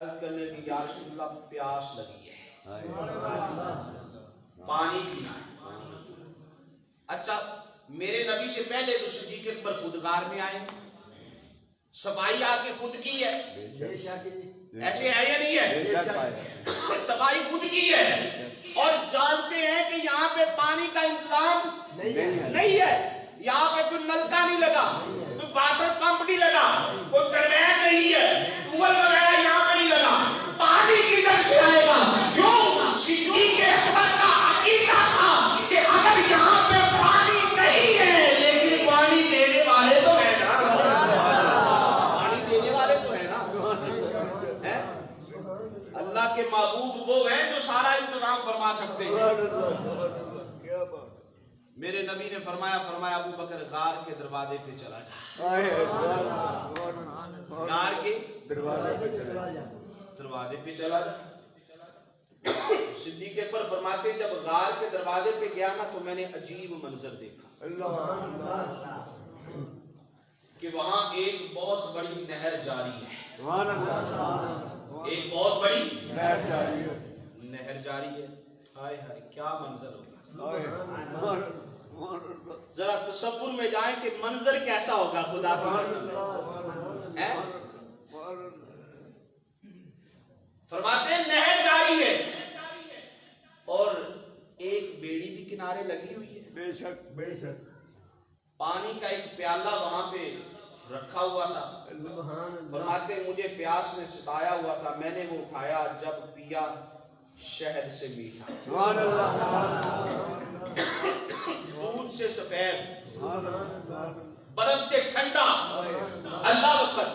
کرنے کی یا رسول اللہ پیاس لگی ہے، پانی پینا ہے۔ اچھا میرے نبی سے پہلے تو صدیق اکبر خودگار میں آئے، صفائی آ کے خود کی ہے، ایسے ہے یا نہیں ہے؟ صفائی خود کی ہے اور جانتے ہیں کہ یہاں پہ پانی کا انتظام نہیں ہے، یہاں پہ کوئی نلکا نہیں لگا، کوئی واٹر پمپ نہیں لگا، کوئی ٹربین نہیں ہے، ٹوبل وغیرہ یہاں پہ نہیں لگا، پانی کدھر سے آئے گا؟ کیوں؟ صدیق اکبر کا عقیدہ تھا کہ اگر یہاں پہ پانی نہیں ہے لیکن پانی دینے والے تو ہے نا، پانی دینے والے تو ہے نا، اللہ کے معبود وہ ہیں جو سارا انتظام فرما سکتے ہیں۔ میرے نبی نے فرمایا ابو بکر غار کے دروازے پہ چلا جا، غار کے دروازے پہ چلا جا۔ صدیق اکبر فرماتے جب غار کے دروازے پہ گیا نا تو میں نے عجیب منظر دیکھا کہ وہاں ایک بہت بڑی نہر جاری ہے، ایک بہت بڑی نہر جاری ہے۔ ہائے ہائے کیا منظر ہوگا، ذرا تصور میں جائیں کہ منظر کیسا ہوگا خدا کی قسم ہے۔ فرماتے ہیں نہر جاری ہے اور ایک بیڑی بھی کنارے لگی ہوئی ہے، بے شک پانی کا ایک پیالہ وہاں پہ رکھا ہوا تھا۔ فرماتے ہیں مجھے پیاس نے ستایا ہوا تھا، میں نے وہ اٹھایا، جب پیا شہد سے میٹھا، دودھ سے سفید، برف سے ٹھنڈا، اللہ اکبر۔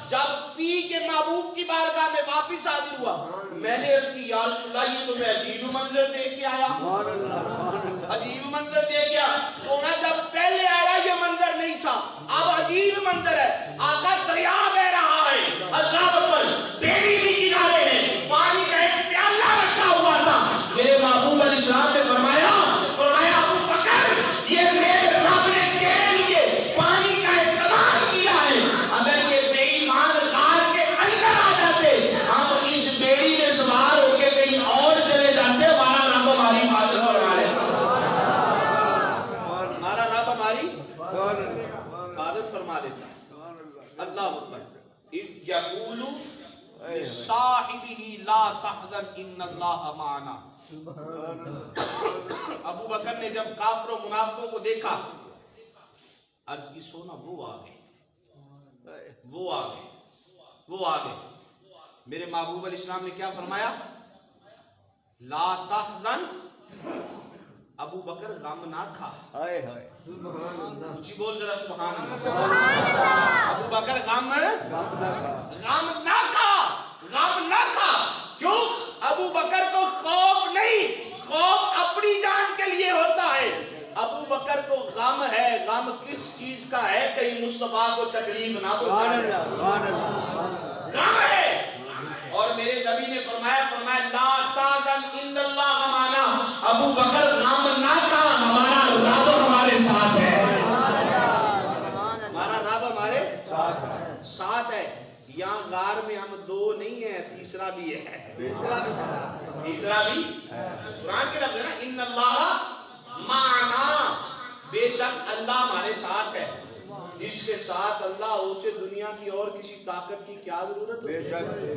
جب پی کے محبوب کی بارگاہ میں واپس حاضر ہوا، میں نے عرض کی یا رسول اللہ یہ تو میں عجیب منظر دیکھ کے آیا، عجیب منظر دیکھ کے آیا۔ سونا جب پہلے آیا یہ منظر نہیں تھا، اب عجیب منظر ہے۔ آقا دریا بہ رہا ہے، اللہ اکبر، بیڑی بھی کنارے ہے، پانی کا ایک پیالہ رکھا ہوا تھا۔ میرے محبوب علیہ السلام نے فرمایا ابو بکر یہ میرے رب نے تیرے لیے پانی کا اہتمام کیا ہے، اگر یہ بے ایمان غار کے اندر آ جاتے ہم اس بیڑی میں سوار ہو کے کہیں اور چلے جاتے، ہمارا رب ہماری حفاظت فرما لیتا، ہمارا رب ہماری حفاظت فرما دیتا۔ اللہ اکبر۔ اذ یقول لصاحبہ لا تحزن ان اللہ معنا۔ ابو بکر نے جب کافر و منافقوں کو دیکھا عرض کی سونا وہ آ گئے۔ میرے محبوب علیہ السلام نے کیا فرمایا؟ لا تحزن، ابو بکر غم نہ کھا، اونچی بول ذرا سبحان اللہ۔ ابو بکر غم نہ کھا، کیوں؟ ابو بکر کو خوف نہیں، خوف اپنی جان کے لیے ہوتا ہے۔ ابو بکر کو غم ہے، غم کس چیز کا ہے؟ کہیں مصطفیٰ کو تکلیف نہ پہنچائے، غم ہے۔ اور میرے نبی نے فرمایا لا تحزن ان اللہ معنا، ابو بکر غم نہ کھا، ہمارا رب ہمارے ساتھ ہے، ہمارا رب ہمارے ساتھ ہے۔ یہاں غار میں ہم دو نہیں ہیں، تیسرا بھی ہے، قرآن کے لفظ ہے نا ان اللہ معنا، بے شک اللہ ہمارے ساتھ ہے۔ جس کے ساتھ اللہ ہو، اسے دنیا کی اور کسی طاقت کی کیا ضرورت ہے؟